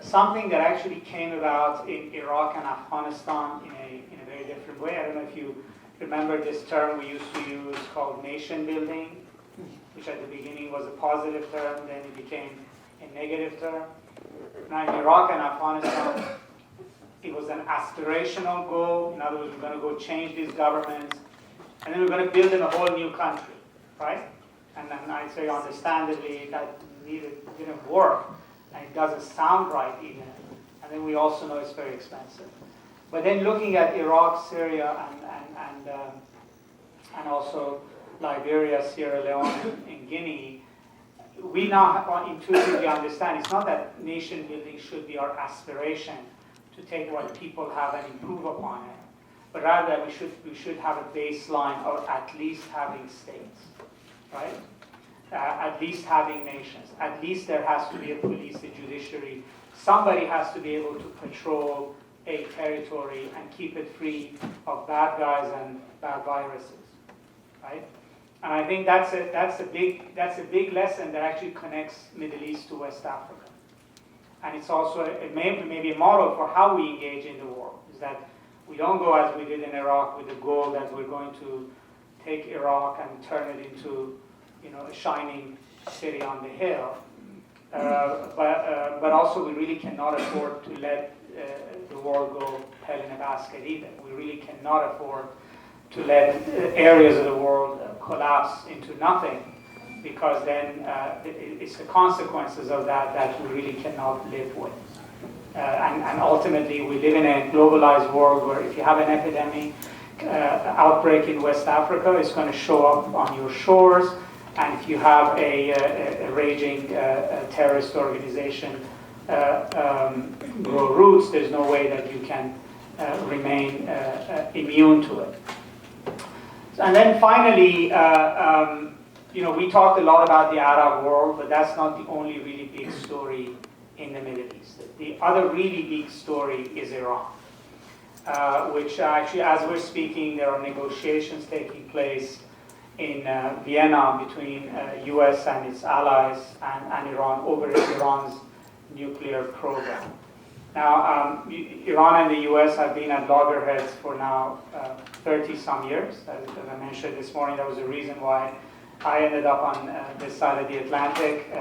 something that actually came about in Iraq and Afghanistan in a very different way. I don't know if you remember this term we used to use called nation building, which at the beginning was a positive term, then it became a negative term. Now in Iraq and Afghanistan, it was an aspirational goal. In other words, we're going to go change these governments, and then we're going to build in a whole new country, right? And then I'd say understandably that didn't work, and it doesn't sound right even. And then we also know it's very expensive. But then looking at Iraq, Syria, and also Liberia, Sierra Leone, and Guinea, we now intuitively understand it's not that nation building should be our aspiration to take what people have and improve upon it, but rather that we should have a baseline of at least having states, right? At least having nations. At least there has to be a police, a judiciary. Somebody has to be able to patrol a territory and keep it free of bad guys and bad viruses, right? And I think that's a big lesson that actually connects Middle East to West Africa. And it's also maybe a model for how we engage in the war, is that we don't go as we did in Iraq with the goal that we're going to take Iraq and turn it into, a shining city on the hill. But also we really cannot afford to let the world go hell in a basket either. We really cannot afford to let areas of the world collapse into nothing, because then it's the consequences of that we really cannot live with. And ultimately, we live in a globalized world where if you have an epidemic outbreak in West Africa, it's going to show up on your shores. And if you have a raging terrorist organization grow roots, there's no way that you can remain immune to it. And then finally, we talked a lot about the Arab world, but that's not the only really big story in the Middle East. The other really big story is Iran, which actually, as we're speaking, there are negotiations taking place in Vienna between US and its allies and Iran over Iran's nuclear program. Now, Iran and the US have been at loggerheads for now 30-some years. As I mentioned this morning, that was the reason why I ended up on this side of the Atlantic.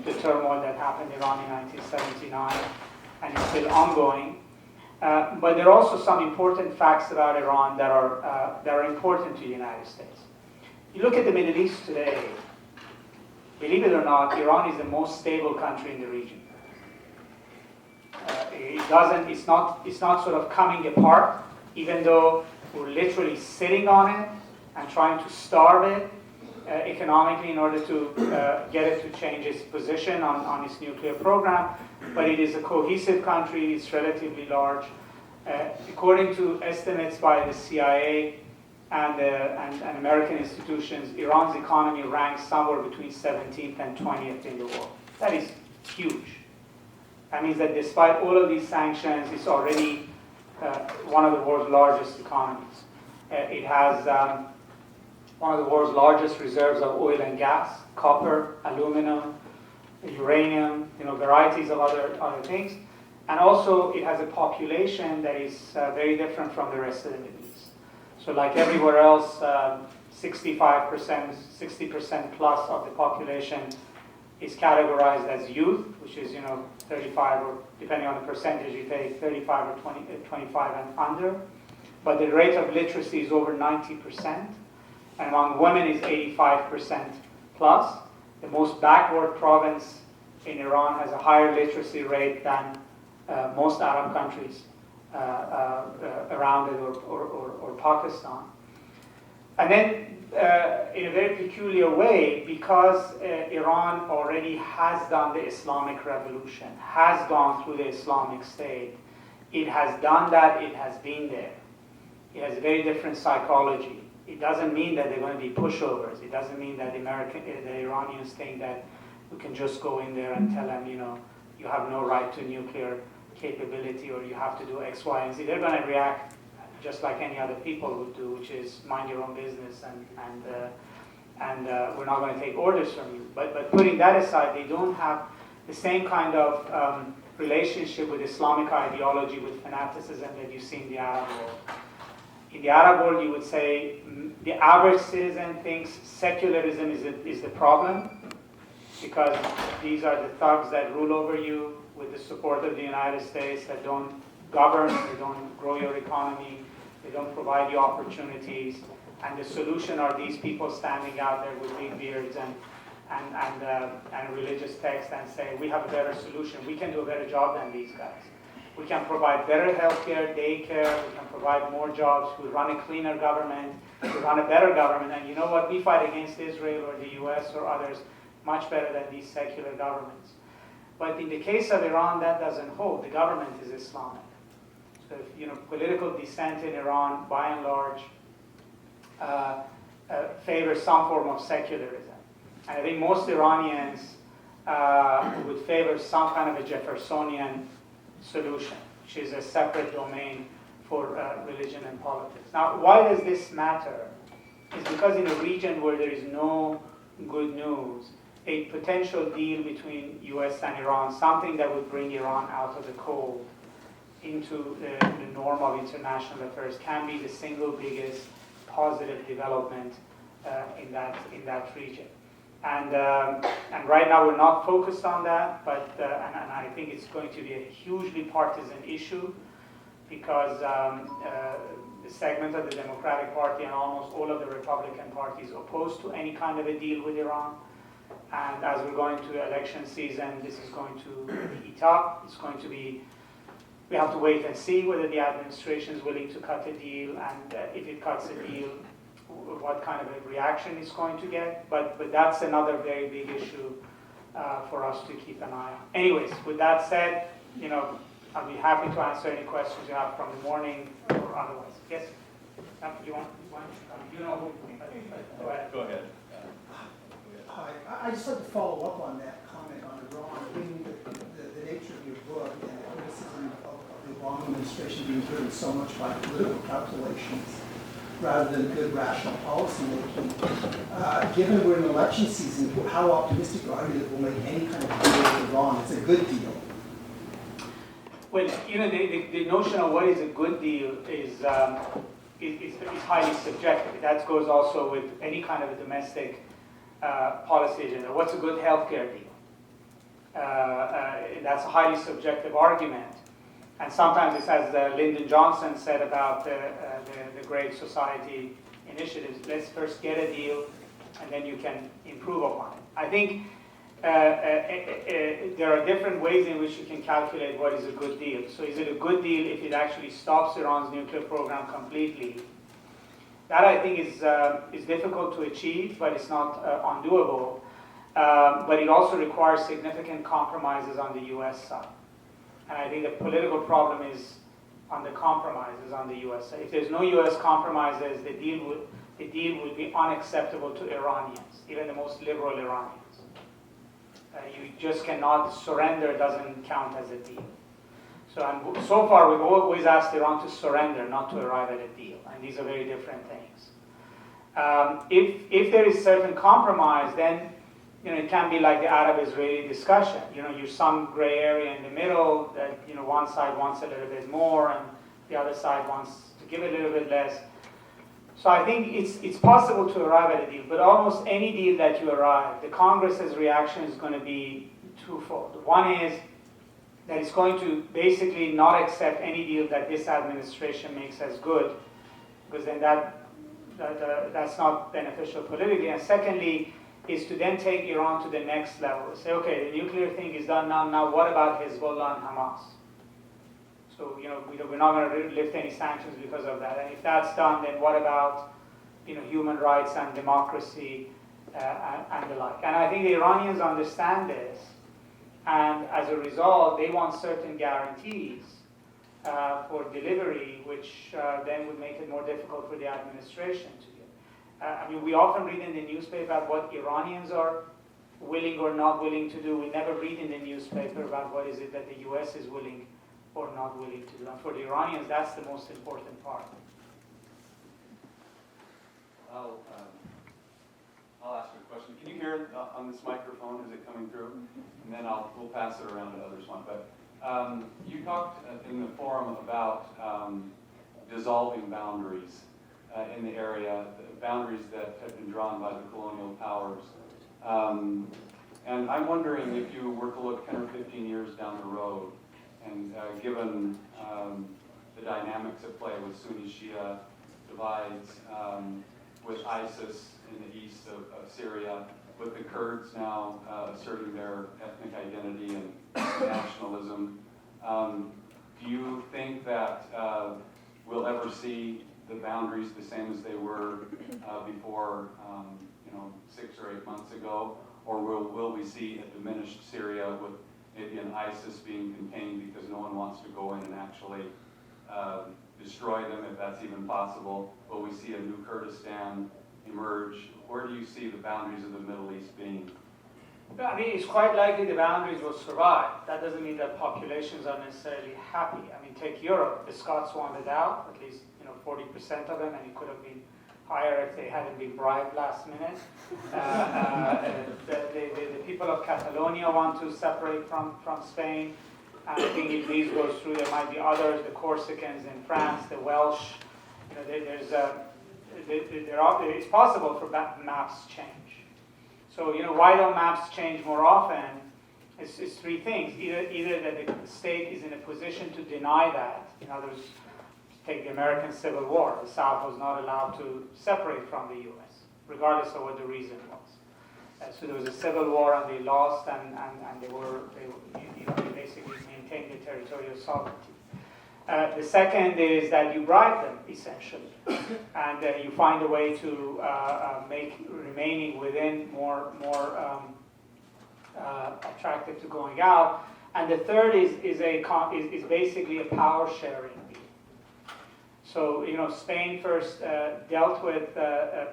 The turmoil that happened in Iran in 1979, and it's still ongoing. But there are also some important facts about Iran that are important to the United States. You look at the Middle East today, believe it or not, Iran is the most stable country in the region. It's not sort of coming apart, even though we're literally sitting on it and trying to starve it economically in order to get it to change its position on its nuclear program. But it is a cohesive country, it's relatively large. According to estimates by the CIA and American institutions, Iran's economy ranks somewhere between 17th and 20th in the world. That is huge. That means that despite all of these sanctions, it's already one of the world's largest economies. It has one of the world's largest reserves of oil and gas, copper, aluminum, uranium, varieties of other things. And also it has a population that is very different from the rest of the Middle East. So like everywhere else, 65%, 60% plus of the population is categorized as youth, which is 35, or depending on the percentage you take, 35 or 25 and under. But the rate of literacy is over 90%, and among women is 85% plus. The most backward province in Iran has a higher literacy rate than most Arab countries around it, or Pakistan. And then in a very peculiar way, because Iran already has done the Islamic Revolution, has gone through the Islamic State, it has done that, it has been there. It has a very different psychology. It doesn't mean that they're going to be pushovers. It doesn't mean that the Iranians think that we can just go in there and tell them, you have no right to nuclear capability, or you have to do X, Y, and Z. They're going to react just like any other people would do, which is mind your own business, and we're not going to take orders from you. But putting that aside, they don't have the same kind of relationship with Islamic ideology, with fanaticism that you see in the Arab world. In the Arab world, you would say the average citizen thinks secularism is the problem, because these are the thugs that rule over you with the support of the United States, that don't govern, they don't grow your economy, they don't provide you opportunities, and the solution are these people standing out there with big beards and religious texts and say, we have a better solution, we can do a better job than these guys. We can provide better healthcare, daycare, we can provide more jobs, we run a cleaner government, we run a better government, and you know what, we fight against Israel or the US or others much better than these secular governments. But in the case of Iran, that doesn't hold. The government is Islamic. So if, political dissent in Iran, by and large, favors some form of secularism. And I think most Iranians would favor some kind of a Jeffersonian solution, which is a separate domain for religion and politics. Now, why does this matter? It's because in a region where there is no good news, a potential deal between US and Iran, something that would bring Iran out of the cold into the norm of international affairs, can be the single biggest positive development in that region. And right now we're not focused on that, but and I think it's going to be a hugely partisan issue, because the segment of the Democratic Party and almost all of the Republican parties opposed to any kind of a deal with Iran. And as we're going to election season, this is going to heat up. It's going to be, we have to wait and see whether the administration is willing to cut a deal, and if it cuts a deal, what kind of a reaction it's going to get. But that's another very big issue for us to keep an eye on. Anyways, with that said, I'll be happy to answer any questions you have from the morning or otherwise. Yes? You want you know who? Go ahead. Go ahead. Hi, I just like to follow up on that comment on Iran. Reading the nature of your book and the criticism of the Obama administration being driven so much by political calculations rather than good rational policy making. Given we're in election season, how optimistic are you that we'll make any kind of deal with Iran? It's a good deal. Well, the notion of what is a good deal is highly subjective. That goes also with any kind of a domestic policy agenda. What's a good healthcare deal? That's a highly subjective argument. And sometimes it's as Lyndon Johnson said about the Great Society initiatives, let's first get a deal and then you can improve upon it. I think there are different ways in which you can calculate what is a good deal. So is it a good deal if it actually stops Iran's nuclear program completely? That I think is difficult to achieve, but it's not undoable. But it also requires significant compromises on the US side. And I think the political problem is on the compromises on the US side. If there's no US compromises, the deal would be unacceptable to Iranians, even the most liberal Iranians. You just cannot surrender, doesn't count as a deal. So far, we've always asked Iran to surrender, not to arrive at a deal, and these are very different things. If there is certain compromise, then it can be like the Arab-Israeli discussion. You're some gray area in the middle that one side wants a little bit more, and the other side wants to give a little bit less. So I think it's possible to arrive at a deal, but almost any deal that you arrive, the Congress's reaction is going to be twofold. One is that it's going to basically not accept any deal that this administration makes as good, because then that's not beneficial politically. And secondly, is to then take Iran to the next level. Say, okay, the nuclear thing is done now. Now what about Hezbollah and Hamas? So we're not going to lift any sanctions because of that. And if that's done, then what about human rights and democracy and the like? And I think the Iranians understand this. And as a result, they want certain guarantees for delivery, which then would make it more difficult for the administration to give. We often read in the newspaper about what Iranians are willing or not willing to do. We never read in the newspaper about what is it that the US is willing or not willing to do. And for the Iranians, that's the most important part. I'll ask you a question. Can you hear on this microphone. Is it coming through? And then we'll pass it around to others one. But you talked in the forum about dissolving boundaries in the area, the boundaries that have been drawn by the colonial powers. And I'm wondering if you were to look 10 or 15 years down the road, and given the dynamics at play with Sunni-Shia divides, with ISIS in the east of Syria, with the Kurds now asserting their ethnic identity and nationalism, do you think that we'll ever see the boundaries the same as they were before, 6 or 8 months ago? Or will we see a diminished Syria with maybe an ISIS being contained because no one wants to go in and actually destroy them, if that's even possible? Will we see a new Kurdistan emerge? Where do you see the boundaries of the Middle East being? I mean, it's quite likely the boundaries will survive. That doesn't mean that populations are necessarily happy. I mean, take Europe. The Scots wanted out, at least 40% of them, and it could have been higher if they hadn't been bribed last minute. The people of Catalonia want to separate from Spain. And I think if these goes through, there might be others, the Corsicans in France, the Welsh. It's possible for maps change. So, why don't maps change more often? It's three things. Either that the state is in a position to deny that. In other words, take the American Civil War. The South was not allowed to separate from the U.S., regardless of what the reason was. So there was a civil war, and they lost, and they basically maintained the territorial sovereignty. The second is that you bribe them, essentially, and you find a way to make remaining within more attractive to going out. And the third is basically a power sharing deal. So, Spain first dealt with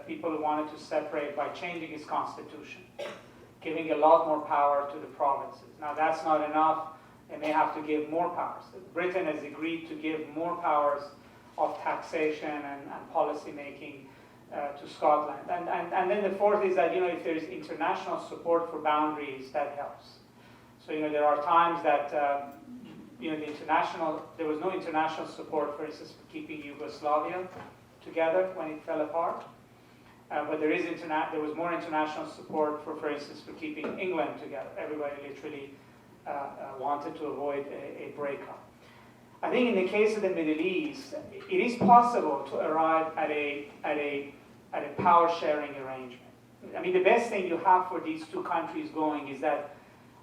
people who wanted to separate by changing its constitution, giving a lot more power to the provinces. Now, that's not enough. They may have to give more powers. Britain has agreed to give more powers of taxation and policy making to Scotland. And then the fourth is that, if there is international support for boundaries, that helps. So, there are times that there was no international support, for instance, for keeping Yugoslavia together when it fell apart. But there was more international support for instance, for keeping England together. Everybody literally wanted to avoid a breakup. I think in the case of the Middle East, it is possible to arrive at a power sharing arrangement. I mean, the best thing you have for these two countries going is that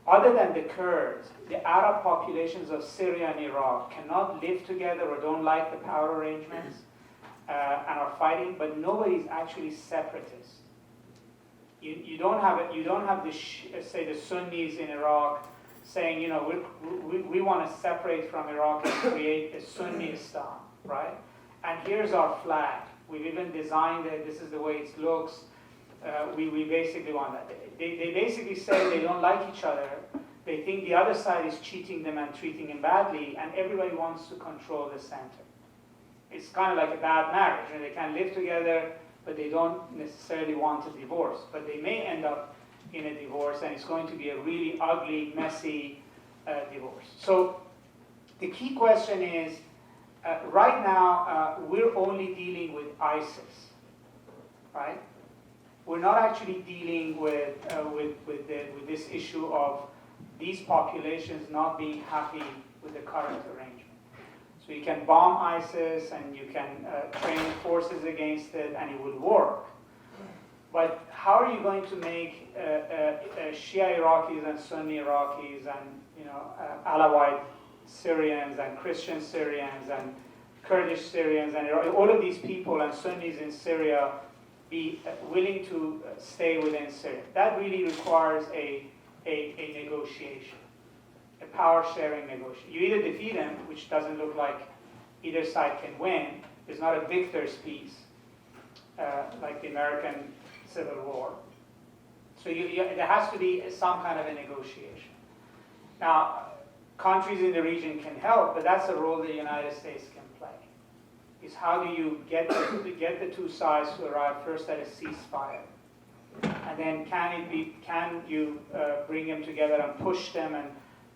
other than the Kurds, the Arab populations of Syria and Iraq cannot live together or don't like the power arrangements and are fighting, but nobody is actually separatist. You don't have the Sunnis in Iraq saying, we want to separate from Iraq and create a Sunnistan, right? And here's our flag. We've even designed it. This is the way it looks. We basically want that. They basically say they don't like each other. They think the other side is cheating them and treating them badly, and everybody wants to control the center. It's kind of like a bad marriage. They can live together, but they don't necessarily want a divorce. But they may end up in a divorce, and it's going to be a really ugly, messy divorce. So the key question is, right now, we're only dealing with ISIS, right? We're not actually dealing with this issue of these populations not being happy with the current arrangement. So you can bomb ISIS and you can train forces against it, and it would work. But how are you going to make Shia Iraqis and Sunni Iraqis and Alawite Syrians and Christian Syrians and Kurdish Syrians and all of these people and Sunnis in Syria be willing to stay within Syria? That really requires a negotiation, a power-sharing negotiation. You either defeat them, which doesn't look like either side can win. There's not a victor's peace like the American Civil War. So there has to be some kind of a negotiation. Now, countries in the region can help, but that's a role the United States can play. Is how do you get the two sides to arrive first at a ceasefire, And then can you bring them together and push them and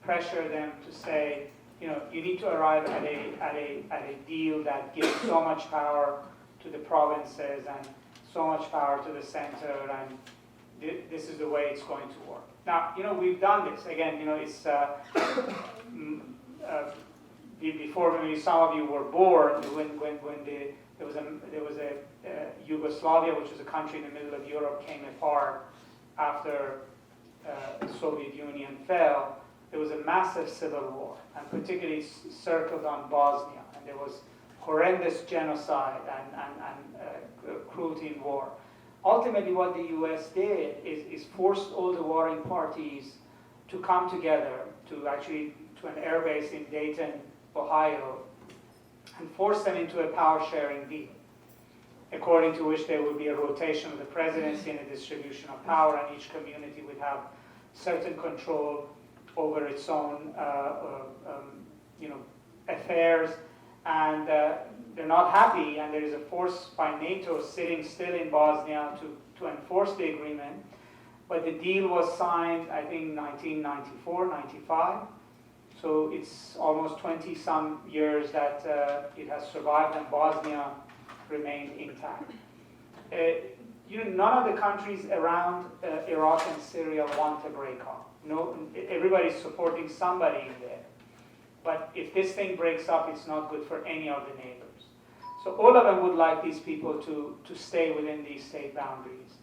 pressure them to say, you need to arrive at a deal that gives so much power to the provinces and so much power to the center, and this is the way it's going to work. Now, we've done this. Again, it's before maybe some of you were born, when there was a Yugoslavia, which was a country in the middle of Europe, came apart after the Soviet Union fell. There was a massive civil war, and particularly circled on Bosnia, and there was horrendous genocide and cruelty in war. Ultimately, what the U.S. did is forced all the warring parties to come together to an air base in Dayton, Ohio, and force them into a power-sharing deal, according to which there would be a rotation of the presidency and a distribution of power, and each community would have certain control over its own affairs. And they're not happy, and there is a force by NATO sitting still in Bosnia to enforce the agreement. But the deal was signed, I think, 1994, 95. So it's almost 20-some years that it has survived, and Bosnia remained intact. None of the countries around Iraq and Syria want to break up. No, everybody's supporting somebody in there. But if this thing breaks up, it's not good for any of the neighbors. So all of them would like these people to stay within these state boundaries.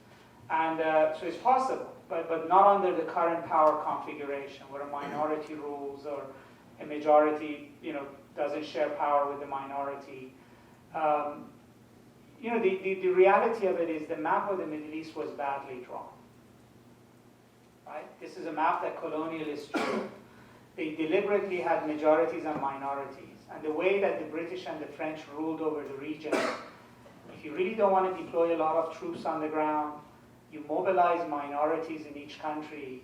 And so it's possible, but not under the current power configuration, where a minority rules or a majority, doesn't share power with the minority. The reality of it is the map of the Middle East was badly drawn. Right? This is a map that colonialists drew. They deliberately had majorities and minorities. And the way that the British and the French ruled over the region, if you really don't want to deploy a lot of troops on the ground, you mobilize minorities in each country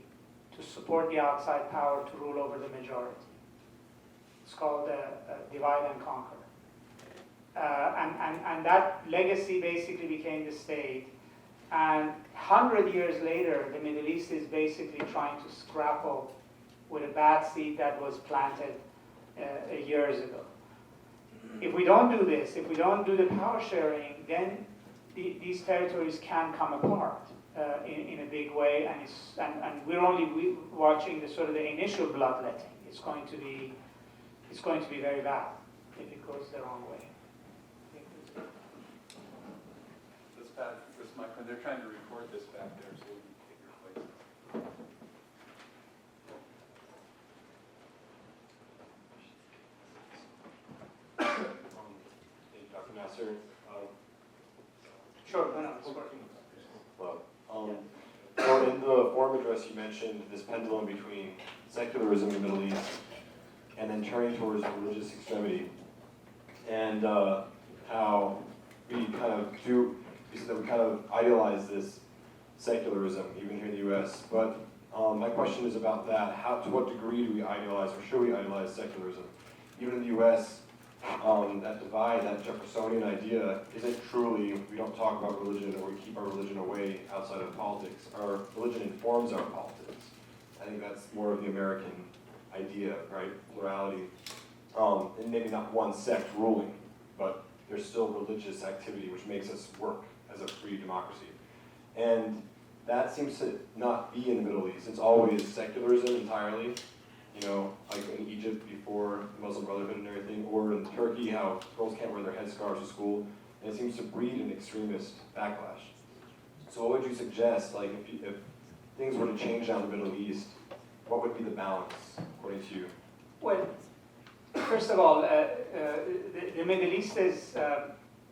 to support the outside power to rule over the majority. It's called divide and conquer. And that legacy basically became the state. And 100 years later, the Middle East is basically trying to grapple with a bad seed that was planted years ago. If we don't do this, if we don't do the power sharing, then these territories can come apart in a big way, and we're only watching the sort of the initial bloodletting. It's going to be very bad if it goes the wrong way. This microphone, they're trying to record this back there, so we can take your place. Dr. Nasr, Sure, no, it's working. well, so in the forum address you mentioned this pendulum between secularism in the Middle East and then turning towards religious extremity, and how we kind of you said that we kind of idealize this secularism, even here in the U.S., but my question is about that. To what degree do we idealize, or should we idealize secularism? Even in the U.S., that divide, that Jeffersonian idea, isn't truly, we don't talk about religion, or we keep our religion away outside of politics. Our religion informs our politics. I think that's more of the American idea, right? Plurality. And maybe not one sect ruling, but there's still religious activity which makes us work as a free democracy. And that seems to not be in the Middle East. It's always secularism entirely, like in Egypt before the Muslim Brotherhood and everything, or in Turkey, how girls can't wear their headscarves to school, and it seems to breed an extremist backlash. So what would you suggest, like if things were to change down the Middle East, what would be the balance, according to you? Well, first of all, the Middle East's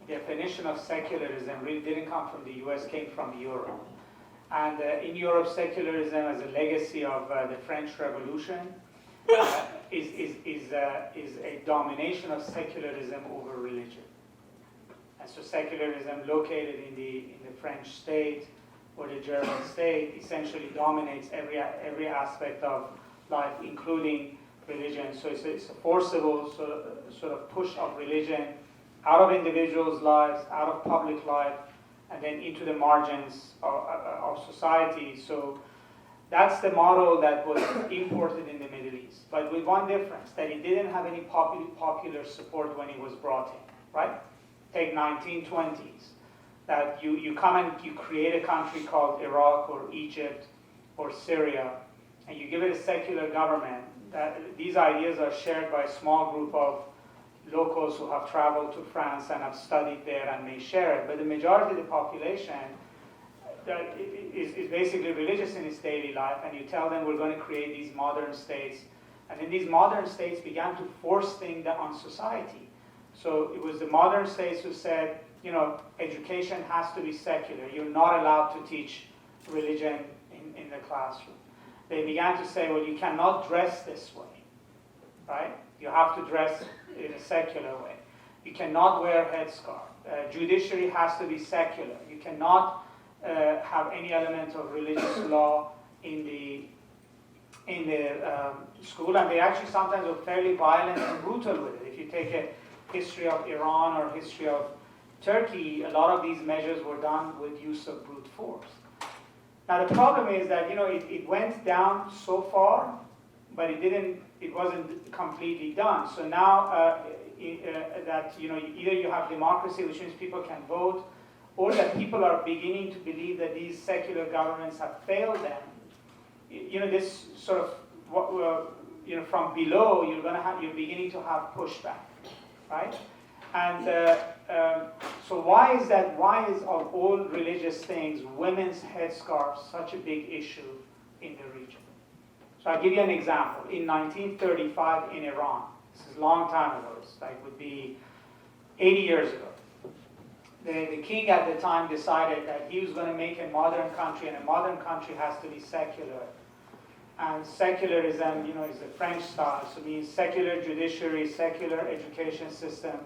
definition of secularism really didn't come from the U.S., came from Europe. And in Europe, secularism as a legacy of the French Revolution is a domination of secularism over religion. And so secularism located in the French state or the German state essentially dominates every aspect of life, including religion. So it's a forcible sort of push of religion out of individuals' lives, out of public life, and then into the margins of society. So that's the model that was imported in the Middle East, but with one difference, that it didn't have any popular support when it was brought in, right? Take 1920s, that you come and you create a country called Iraq or Egypt or Syria, and you give it a secular government. These ideas are shared by a small group of locals who have traveled to France and have studied there and may share it, but the majority of the population is basically religious in its daily life, and you tell them we're going to create these modern states, and then these modern states began to force things on society. So it was the modern states who said, you know, education has to be secular. You're not allowed to teach religion in the classroom. They began to say, well, you cannot dress this way, right? You have to dress in a secular way. You cannot wear a headscarf. Judiciary has to be secular. You cannot have any element of religious law in the school, and they actually sometimes were fairly violent and brutal with it. If you take a history of Iran or history of Turkey, a lot of these measures were done with use of brute force. Now the problem is that, you know, it went down so far, but it wasn't completely done. So now that, you know, either you have democracy, which means people can vote, or that people are beginning to believe that these secular governments have failed them. You know, this sort of, you know, from below, you're beginning to have pushback, right? And so why is that? Why is of all religious things, women's headscarves such a big issue in the region? So I'll give you an example. In 1935 in Iran, this is a long time ago, it's like would be 80 years ago. The king at the time decided that he was going to make a modern country, and a modern country has to be secular. And secularism, you know, is the French style, so it means secular judiciary, secular education system.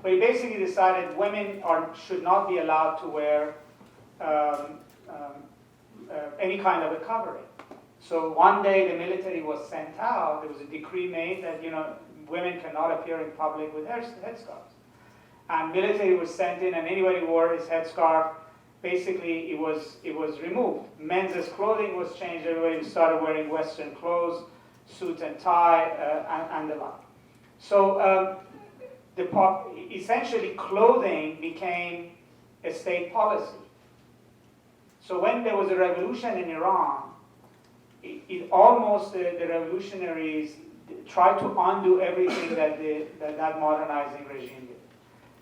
But he basically decided women should not be allowed to wear any kind of a covering. So one day the military was sent out. There was a decree made that, you know, women cannot appear in public with headscarves. And military was sent in, and anybody who wore his headscarf, basically it was removed. Men's clothing was changed. Everybody started wearing Western clothes, suit and tie, and the like. So essentially clothing became a state policy. So when there was a revolution in Iran, it almost the revolutionaries tried to undo everything that modernizing regime did.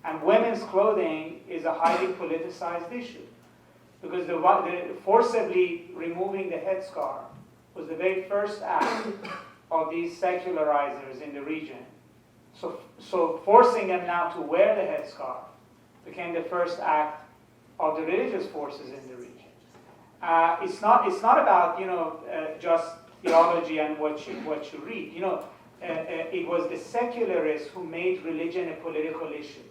And women's clothing is a highly politicized issue, because the forcibly removing the headscarf was the very first act of these secularizers in the region. So forcing them now to wear the headscarf became the first act of the religious forces in the region. It's not about, you know, just theology and what you read. You know, it was the secularists who made religion a political issue.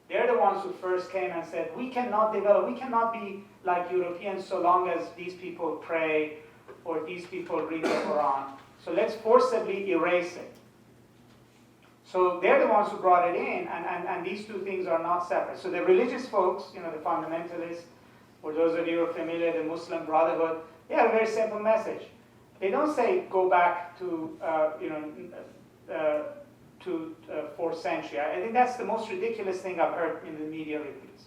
They're the ones who first came and said, we cannot be like Europeans so long as these people pray or these people read the Quran. So let's forcibly erase it. So they're the ones who brought it in, and these two things are not separate. So the religious folks, you know, the fundamentalists, or those of you who are familiar, the Muslim Brotherhood, they have a very simple message. They don't say go back to, to 4th century. I think that's the most ridiculous thing I've heard in the media reviews.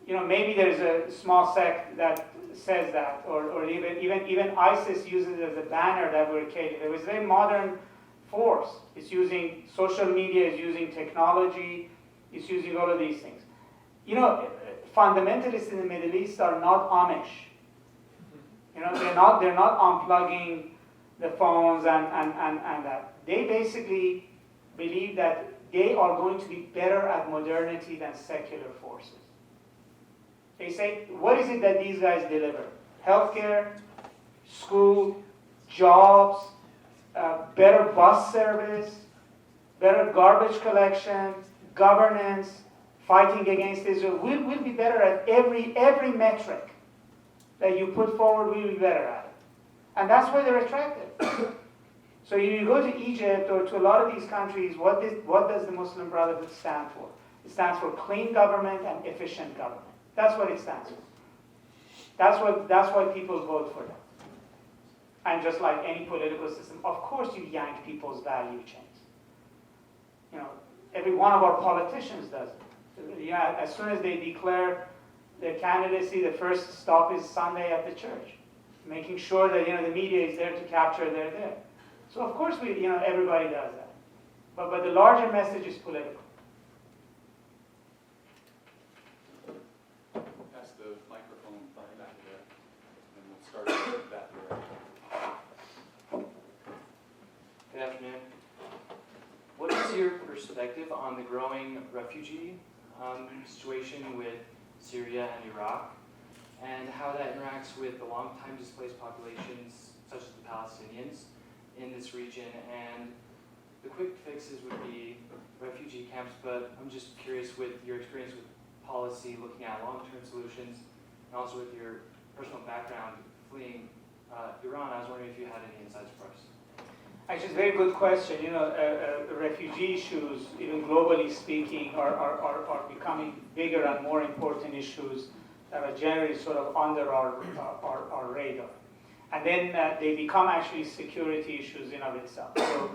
You know, maybe there's a small sect that says that, or even ISIS uses it as a banner that we're creating. It was a very modern force. It's using social media, it's using technology, it's using all of these things. You know, fundamentalists in the Middle East are not Amish. You know, they're not unplugging the phones and that. They basically believe that they are going to be better at modernity than secular forces. They say, what is it that these guys deliver? Healthcare, school, jobs, better bus service, better garbage collection, governance, fighting against Israel. We'll be better at every metric that you put forward, we'll be better at it. And that's why they're attractive. So you go to Egypt or to a lot of these countries, what does the Muslim Brotherhood stand for? It stands for clean government and efficient government. That's what it stands for. That's why people vote for them. And just like any political system, of course you yank people's value chains. You know, every one of our politicians does it. Yeah, as soon as they declare their candidacy, the first stop is Sunday at the church, making sure that the media is there to capture they're there. So of course everybody does that. But the larger message is political. Pass the microphone back there, and we'll start with that direction. Good afternoon. What is your perspective on the growing refugee situation with Syria and Iraq, and how that interacts with the long-time displaced populations, such as the Palestinians, in this region? And the quick fixes would be refugee camps, but I'm just curious with your experience with policy, looking at long-term solutions, and also with your personal background fleeing Iran, I was wondering if you had any insights for us. Actually, it's a very good question. Refugee issues, even globally speaking, are becoming bigger and more important issues that are generally sort of under our radar. And then they become actually security issues in of itself. So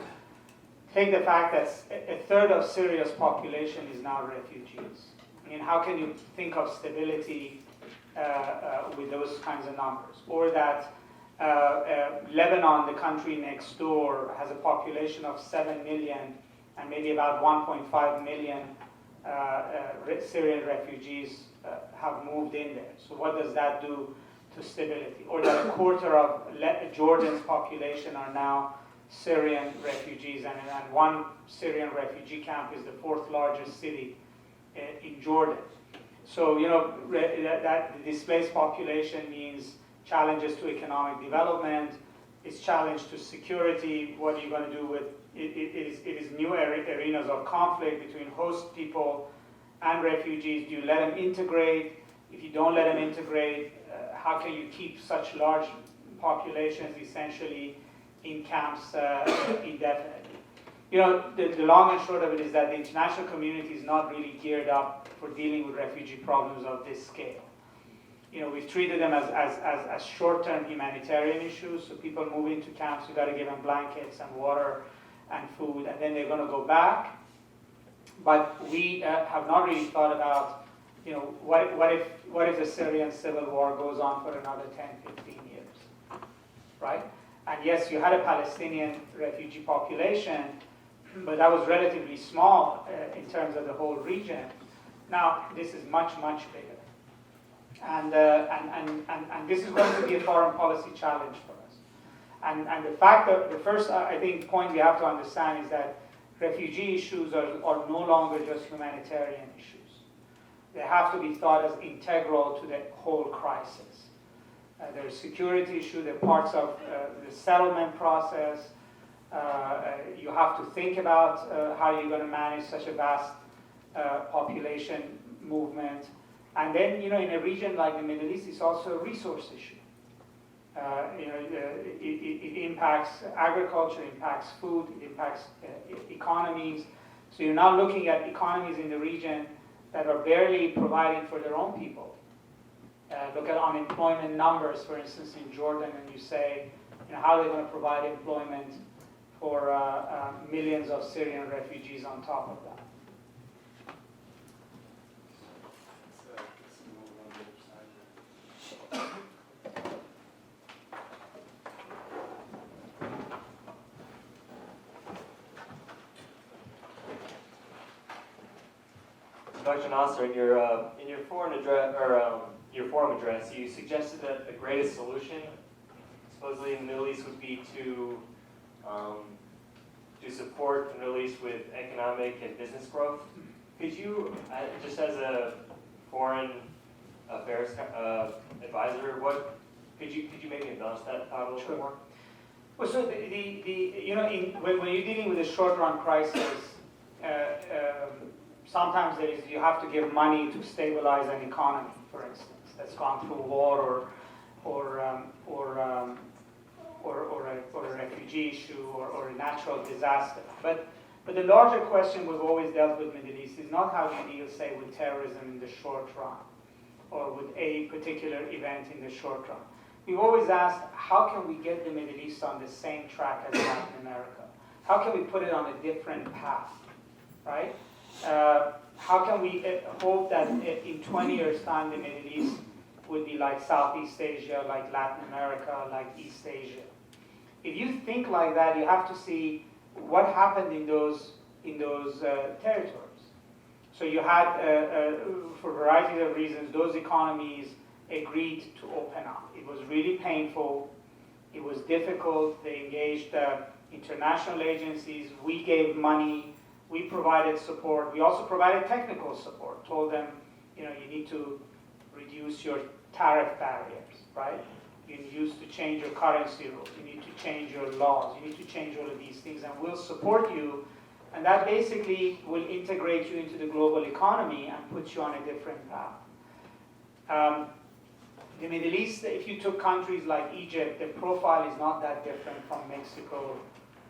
take the fact that a third of Syria's population is now refugees. I mean, how can you think of stability with those kinds of numbers? Or that Lebanon, the country next door, has a population of 7 million and maybe about 1.5 million Syrian refugees have moved in there. So what does that do to stability? Or that a quarter of Jordan's population are now Syrian refugees, and one Syrian refugee camp is the fourth largest city in Jordan. So, that the displaced population means challenges to economic development, it's challenge to security. What are you going to do with it? It is new arenas of conflict between host people and refugees. Do you let them integrate? If you don't let them integrate, how can you keep such large populations essentially in camps indefinitely? The long and short of it is that the international community is not really geared up for dealing with refugee problems of this scale. We've treated them as short-term humanitarian issues. So people move into camps, you've got to give them blankets and water and food, and then they're going to go back. But we have not really thought about, what if the Syrian civil war goes on for another 10, 15 years, right? And yes, you had a Palestinian refugee population, but that was relatively small in terms of the whole region. Now, this is much, much bigger. And this is going to be a foreign policy challenge for us. And the fact that the first, I think, point we have to understand is that refugee issues are no longer just humanitarian issues. They have to be thought as integral to the whole crisis. There's security issue, they're parts of the settlement process. You have to think about how you're going to manage such a vast population movement. And then, in a region like the Middle East, it's also a resource issue. It impacts agriculture, impacts food, it impacts economies. So you're now looking at economies in the region that are barely providing for their own people. Look at unemployment numbers, for instance, in Jordan, and you say, how are they going to provide employment for millions of Syrian refugees on top of that? Dr. Nasr, in your foreign address, your forum address, you suggested that the greatest solution, supposedly in the Middle East, would be to support the Middle East with economic and business growth. Could you, just as a foreign affairs advisor, could you maybe embellish that thought a little bit more? Well, so when you're dealing with a short-run crisis, sometimes you have to give money to stabilize an economy, for instance, that's gone through war or a refugee issue or a natural disaster. But But the larger question we've always dealt with Middle East is not how you deal, say, with terrorism in the short run, or with a particular event in the short run. We've always asked, how can we get the Middle East on the same track as Latin America? How can we put it on a different path, right? How can we hope that in 20 years' time the Middle East would be like Southeast Asia, like Latin America, like East Asia? If you think like that, you have to see what happened in those territories. So you had, for a variety of reasons, those economies agreed to open up. It was really painful. It was difficult. They engaged international agencies. We gave money. We provided support. We also provided technical support. Told them, you need to reduce your tariff barriers, right? You need to change your currency rules. You need to change your laws. You need to change all of these things, and we'll support you. And that basically will integrate you into the global economy and put you on a different path. The Middle East, if you took countries like Egypt, the profile is not that different from Mexico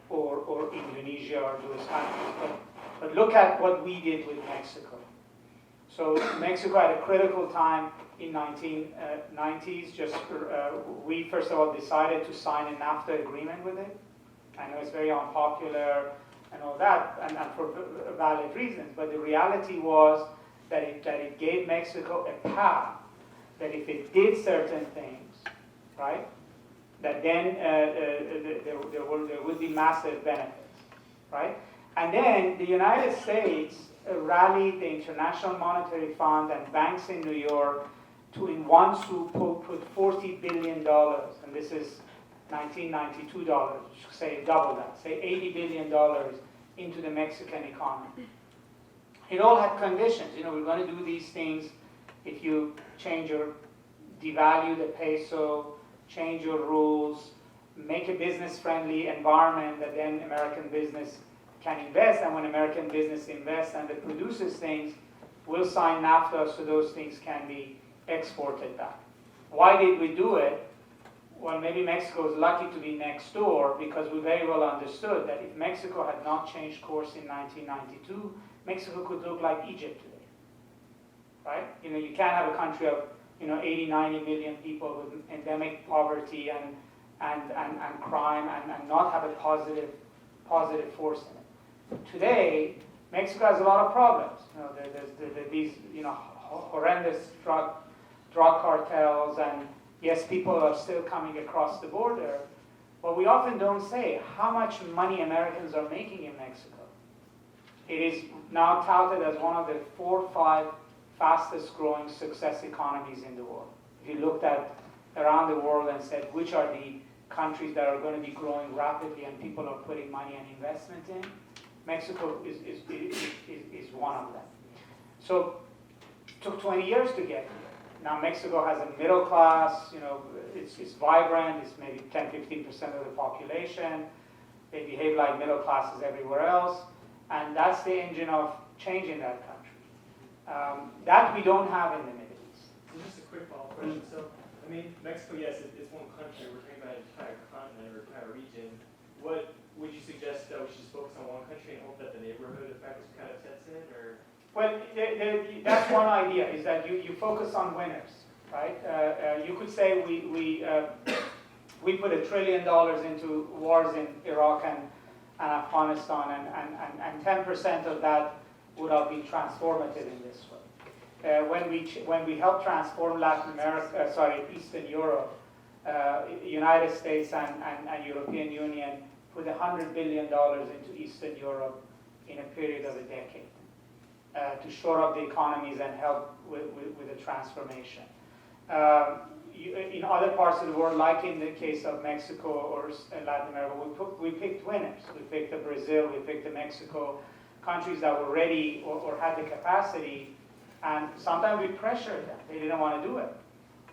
or Indonesia or those countries. But look at what we did with Mexico. So Mexico had a critical time in 1990s. We first of all decided to sign a NAFTA agreement with it. I know it's very unpopular and all that, and for valid reasons. But the reality was that it gave Mexico a path that if it did certain things, right, that then there would be massive benefits, right? And then the United States rallied the International Monetary Fund and banks in New York to, in one swoop, put $40 billion, and this is 1992 dollars, say double that, say $80 billion into the Mexican economy. It all had conditions. We're going to do these things if you devalue the peso, change your rules, make a business-friendly environment that then American business can invest, and when American business invests and it produces things, we'll sign NAFTA so those things can be exported back. Why did we do it? Well, maybe Mexico is lucky to be next door, because we very well understood that if Mexico had not changed course in 1992, Mexico could look like Egypt today, right? You can't have a country of 80, 90 million people with endemic poverty and crime and not have a positive force in it. Today, Mexico has a lot of problems. There's these horrendous drug cartels, and yes, people are still coming across the border, but we often don't say how much money Americans are making in Mexico. It is now touted as one of the 4 or 5 fastest growing success economies in the world. If you looked at around the world and said which are the countries that are going to be growing rapidly and people are putting money and investment in, Mexico is one of them. So it took 20 years to get here. Now Mexico has a middle class, it's vibrant, it's maybe 10-15% of the population. They behave like middle classes everywhere else, and that's the engine of change in that country. That we don't have in the Middle East. And just a quick follow-up question. So, Mexico, yes, it's one country. We're talking about an entire continent or entire region. What would you suggest that we should just focus on one country and hope that the neighborhood effect kind of sets in, or? Well, that's one idea, is that you focus on winners, right? You could say we put $1 trillion into wars in Iraq and Afghanistan, and 10% of that would have been transformative in this way. When we helped transform Eastern Europe, United States and European Union put $100 billion into Eastern Europe in a period of a decade to shore up the economies and help with the transformation. In other parts of the world, like in the case of Mexico or Latin America, we picked winners. We picked the Brazil, we picked the Mexico, countries that were ready or had the capacity, and sometimes we pressured them. They didn't want to do it.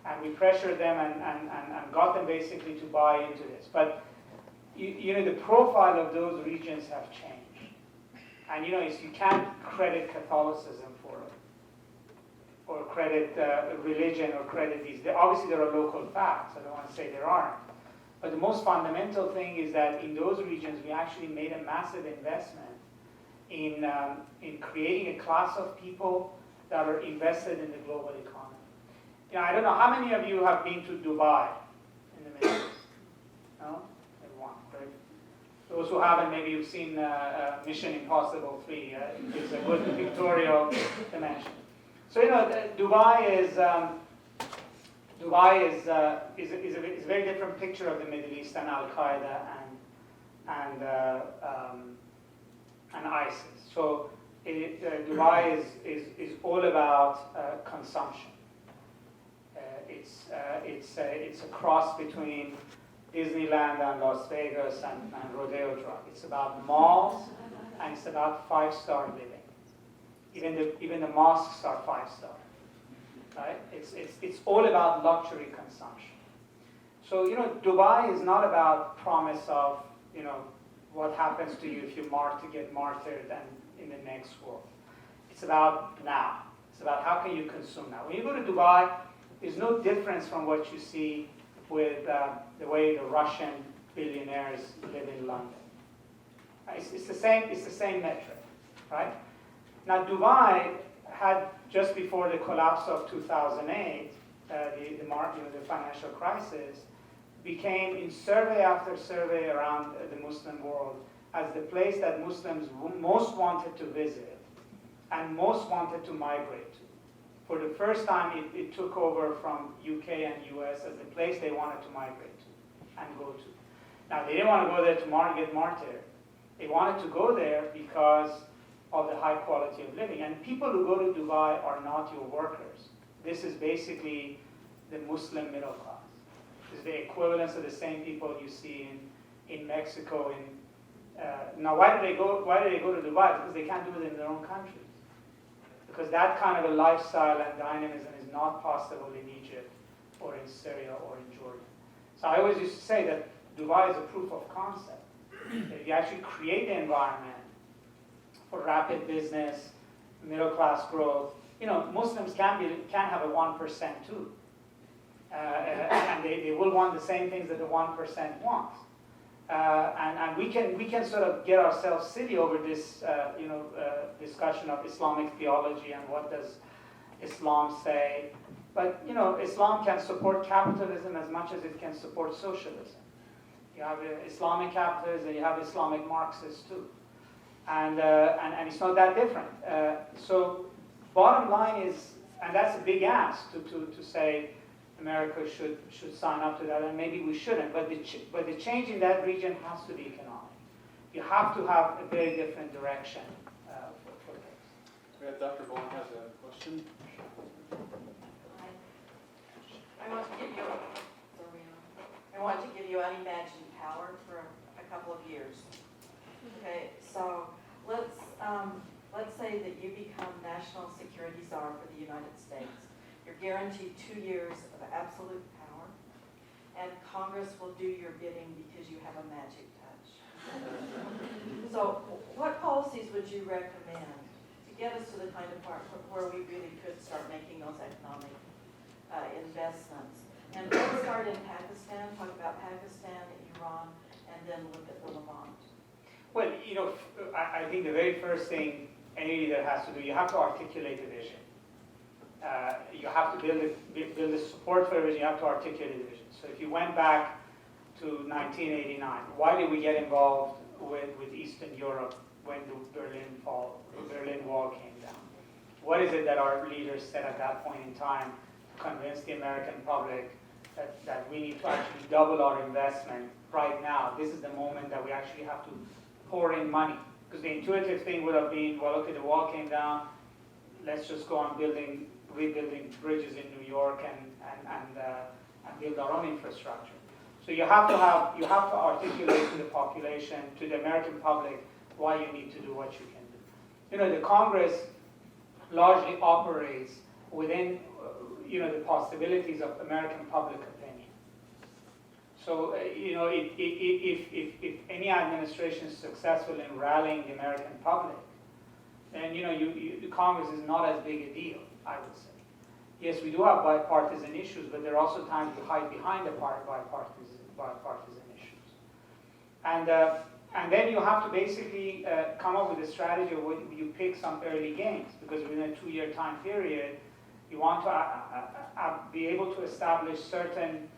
And we pressured them and got them basically to buy into this. But the profile of those regions have changed. And you can't credit Catholicism for it, or credit religion, or credit these. Obviously there are local facts, I don't want to say there aren't. But the most fundamental thing is that in those regions we actually made a massive investment in creating a class of people that are invested in the global economy. I don't know, how many of you have been to Dubai in the Middle East? No? Everyone, right? Those who haven't, maybe you've seen Mission Impossible 3. It's a good pictorial dimension. So, Dubai is a very different picture of the Middle East than Al-Qaeda and ISIS. So Dubai is all about consumption. It's a cross between Disneyland and Las Vegas and Rodeo Drive. It's about malls and it's about five-star living. Even the mosques are five-star. Right? It's all about luxury consumption. So Dubai is not about promise of what happens to you if you get martyred and in the next world. It's about now. It's about how can you consume now. When you go to Dubai, there's no difference from what you see with the way the Russian billionaires live in London. It's the same metric, right? Now Dubai had, just before the collapse of 2008, the financial crisis, became, in survey after survey around the Muslim world, as the place that Muslims most wanted to visit and most wanted to migrate to. For the first time, it took over from UK and US as the place they wanted to migrate to and go to. Now, they didn't want to go there to get martyred. They wanted to go there because of the high quality of living. And people who go to Dubai are not your workers. This is basically the Muslim middle class. It's the equivalence of the same people you see in Mexico. Now, why do they go to Dubai? Because they can't do it in their own countries. Because that kind of a lifestyle and dynamism is not possible in Egypt or in Syria or in Jordan. So I always used to say that Dubai is a proof of concept. If you actually create the environment for rapid business, middle class growth, Muslims can have a 1% too. And they will want the same things that the 1% wants. And we can sort of get ourselves silly over this discussion of Islamic theology and what does Islam say. But Islam can support capitalism as much as it can support socialism. You have Islamic capitalism and you have Islamic Marxists too. And it's not that different. So bottom line is, and that's a big ask to say America should sign up to that, and maybe we shouldn't. But the change in that region has to be economic. You have to have a very different direction for this. We have Dr. Bowen has a question. I want to give you unimagined power for a couple of years. Okay, so let's say that you become national security czar for the United States. You're guaranteed 2 years of absolute power, and Congress will do your bidding because you have a magic touch. So what policies would you recommend to get us to the kind of part where we really could start making those economic investments? And let's start in Pakistan, talk about Pakistan, Iran, and then look at the Levant. Well, I think the very first thing any leader has to do, you have to articulate the vision. You have to build the support for a vision. You have to articulate the vision. So if you went back to 1989, why did we get involved with Eastern Europe when the Berlin Wall came down? What is it that our leaders said at that point in time to convince the American public that we need to actually double our investment right now? This is the moment that we actually have to pour in money. Because the intuitive thing would have been, well, okay, the wall came down, let's just go on rebuilding bridges in New York and build our own infrastructure. So you have to articulate to the population, to the American public, why you need to do what you can do. The Congress largely operates within the possibilities of American public opinion. So if any administration is successful in rallying the American public, then the Congress is not as big a deal, I would say. Yes, we do have bipartisan issues, but there are also times we hide behind the bipartisan issues. And And then you have to basically come up with a strategy where you pick some early gains, because within a 2-year time period, you want to be able to establish certain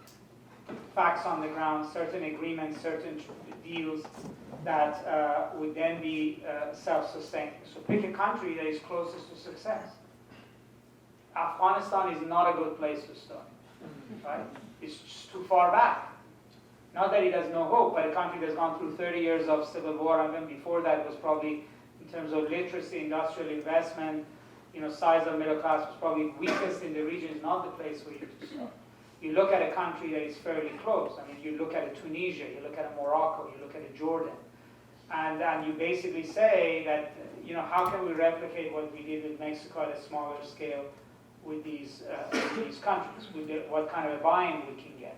facts on the ground, certain agreements, certain deals that would then be self-sustaining. So pick a country that is closest to success. Afghanistan is not a good place to start, right? It's just too far back. Not that it has no hope, but a country that's gone through 30 years of civil war, and then before that was probably, in terms of literacy, industrial investment, size of middle class, was probably weakest in the region, is not the place for you to start. You look at a country that is fairly close. I mean, you look at a Tunisia, you look at a Morocco, you look at a Jordan, and you basically say that, how can we replicate what we did with Mexico at a smaller scale with these countries, what kind of a buy-in we can get.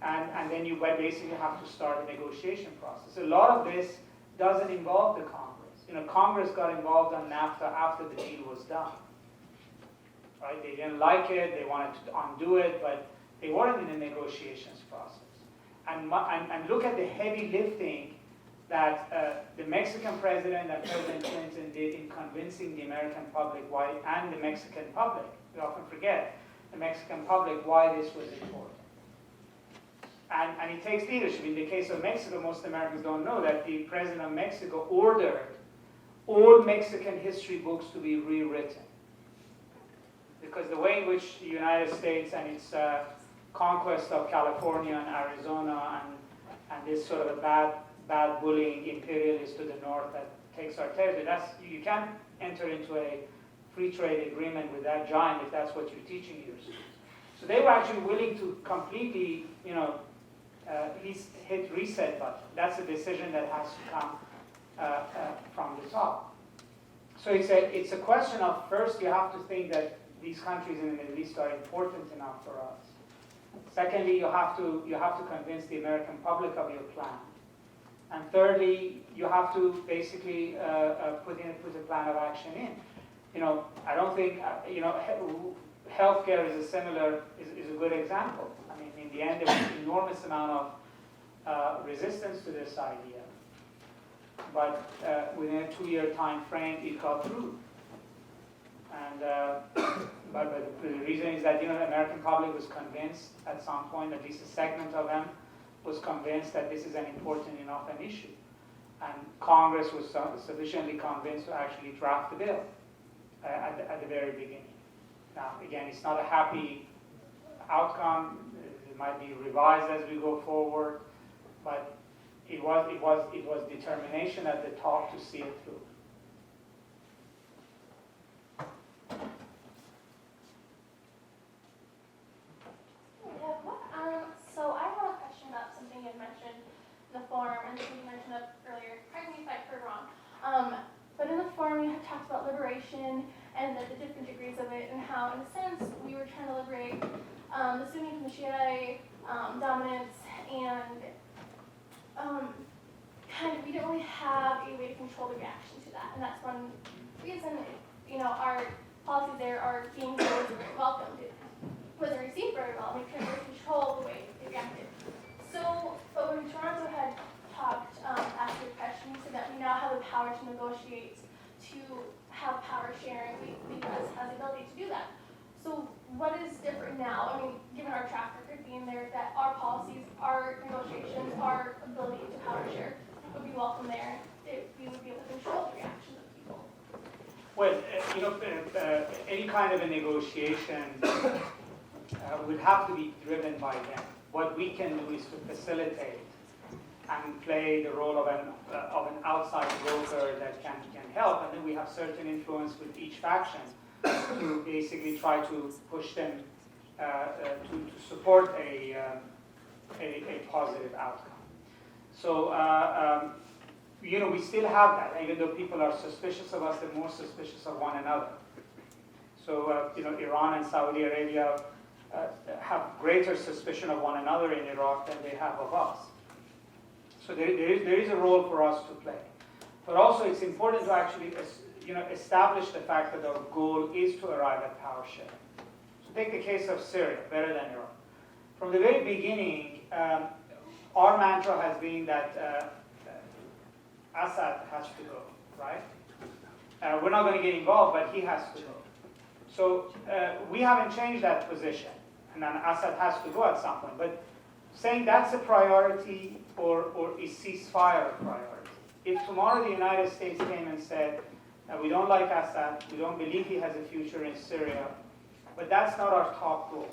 And then you basically have to start a negotiation process. A lot of this doesn't involve the Congress. Congress got involved on NAFTA after the deal was done. Right? They didn't like it, they wanted to undo it, but they weren't in the negotiations process. And look at the heavy lifting that the Mexican president and President Clinton did in convincing the American public why, and the Mexican public, we often forget, the Mexican public, why this was important. And it takes leadership. In the case of Mexico, most Americans don't know that the president of Mexico ordered all Mexican history books to be rewritten. Because the way in which the United States and its conquest of California and Arizona and this sort of a bad bullying imperialist to the north that takes our territory, you can't enter into a free trade agreement with that giant if that's what you're teaching your students. So they were actually willing to completely, hit reset button. That's a decision that has to come from the top. So it's a question of, first you have to think that these countries in the Middle East are important enough for us. Secondly, you have to convince the American public of your plan. And thirdly, you have to basically put a plan of action in. I don't think healthcare is a good example. I mean, in the end, there was an enormous amount of resistance to this idea, but within a 2-year time frame, it got through. And but the reason is that the American public was convinced at some point, at least a segment of them was convinced that this is an important enough an issue, and Congress was sufficiently convinced to actually draft the bill at the very beginning. Now, again, it's not a happy outcome. It might be revised as we go forward, but it was determination at the top to see it through. So I have a question about something you had mentioned in the forum, and something you mentioned up earlier. Correct me if I've heard wrong. But in the forum, you had talked about liberation and the different degrees of it, and how, in a sense, we were trying to liberate the Sunni from the Shiite dominance, and we didn't really have a way to control the reaction to that. And that's one reason, our policies there are being very welcomed. It wasn't received very well. We couldn't really control the way they reacted. So, but when Toronto had talked after the question, he said that we now have the power to negotiate, to have power sharing. The U.S. has the ability to do that. So what is different now? I mean, given our track record being there, that our policies, our negotiations, our ability to power share would be welcome there. We would be able to control the reactions of people. Well, any kind of a negotiation would have to be driven by them. What we can do is to facilitate and play the role of an outside broker that can help, and then we have certain influence with each faction to basically try to push them to support a positive outcome. So we still have that, even though people are suspicious of us, they're more suspicious of one another. So Iran and Saudi Arabia have greater suspicion of one another in Iraq than they have of us. So there is a role for us to play. But also it's important to actually establish the fact that our goal is to arrive at power sharing. So take the case of Syria, better than Iraq. From the very beginning, our mantra has been that Assad has to go, right? We're not going to get involved, but he has to go. So we haven't changed that position, and then Assad has to go at some point. But saying that's a priority or is ceasefire a priority? If tomorrow the United States came and said, we don't like Assad, we don't believe he has a future in Syria, but that's not our top goal.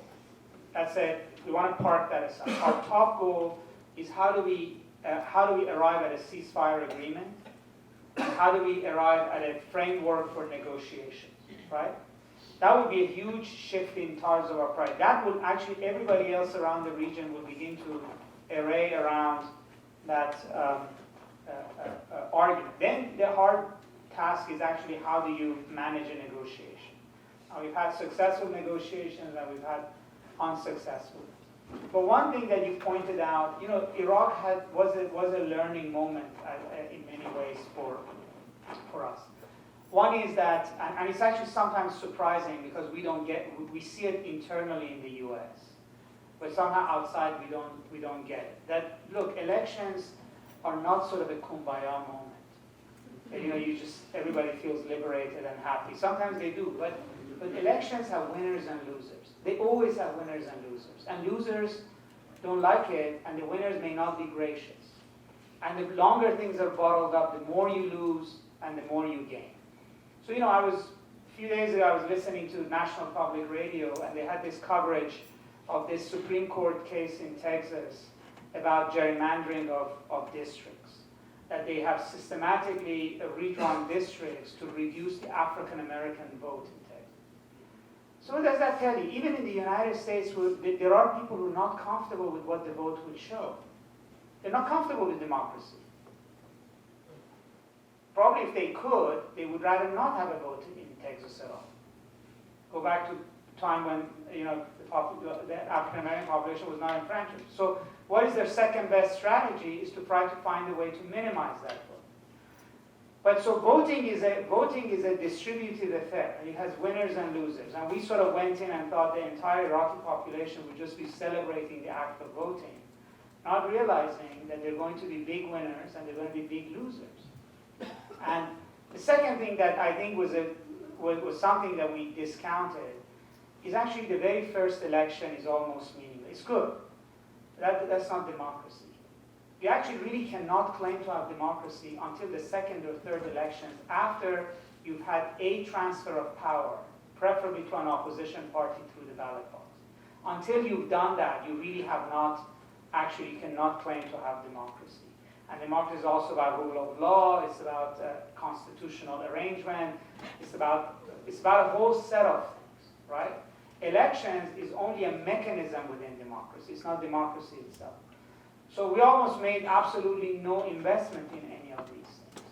That's it. We want to park that aside. Our top goal is how do we arrive at a ceasefire agreement, and how do we arrive at a framework for negotiations, right? That would be a huge shift in terms of our priority. That would actually, everybody else around the region will begin to array around that argument. Then the hard task is actually how do you manage a negotiation. We've had successful negotiations and we've had unsuccessful. But one thing that you pointed out, Iraq was a learning moment in many ways for us. One is that, and it's actually sometimes surprising because we see it internally in the U.S., but somehow outside we don't get it. That look, elections are not sort of a kumbaya moment. Everybody feels liberated and happy. Sometimes they do, but elections have winners and losers. They always have winners and losers. And losers don't like it, and the winners may not be gracious. And the longer things are bottled up, the more you lose and the more you gain. So, a few days ago, I was listening to National Public Radio, and they had this coverage of this Supreme Court case in Texas about gerrymandering of districts. That they have systematically redrawn districts to reduce the African American vote in Texas. So what does that tell you? Even in the United States, there are people who are not comfortable with what the vote would show. They're not comfortable with democracy. Probably if they could, they would rather not have a vote in Texas at all. Go back to time when the African American population was not enfranchised. So what is their second best strategy is to try to find a way to minimize that vote. But so voting is a distributed affair. It has winners and losers. And we sort of went in and thought the entire Iraqi population would just be celebrating the act of voting, not realizing that there are going to be big winners and there are going to be big losers. And the second thing that I think was something that we discounted is actually the very first election is almost meaningless. It's good. That's not democracy. You actually really cannot claim to have democracy until the second or third elections after you've had a transfer of power, preferably to an opposition party through the ballot box. Until you've done that, you really cannot claim to have democracy. And democracy is also about rule of law, it's about constitutional arrangement, it's about a whole set of things, right? Elections is only a mechanism within democracy, it's not democracy itself. So we almost made absolutely no investment in any of these things.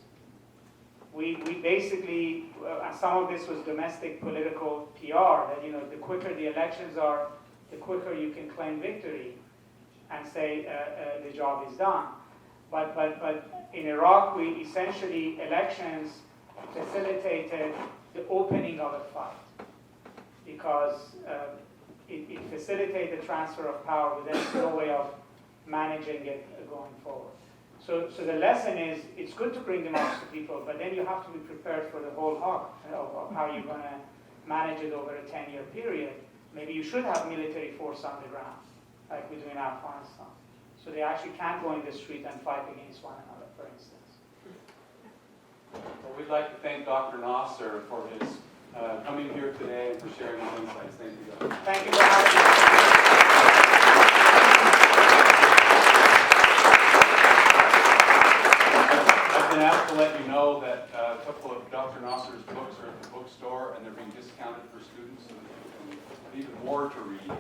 We basically, and some of this was domestic political PR, that the quicker the elections are, the quicker you can claim victory and say the job is done. But in Iraq, we essentially, elections facilitated the opening of a fight because it facilitated the transfer of power, but there's no way of managing it going forward. So the lesson is, it's good to bring democracy to people, but then you have to be prepared for the whole hog of how you're going to manage it over a 10-year period. Maybe you should have military force on the ground, like we do in Afghanistan. So they actually can't go in the street and fight against one another, for instance. Well, we'd like to thank Dr. Nasr for his coming here today and for sharing his insights. Thank you, Dr. Thank you for having me. I've been asked to let you know that a couple of Dr. Nasr's books are at the bookstore and they're being discounted for students, so there's even more to read.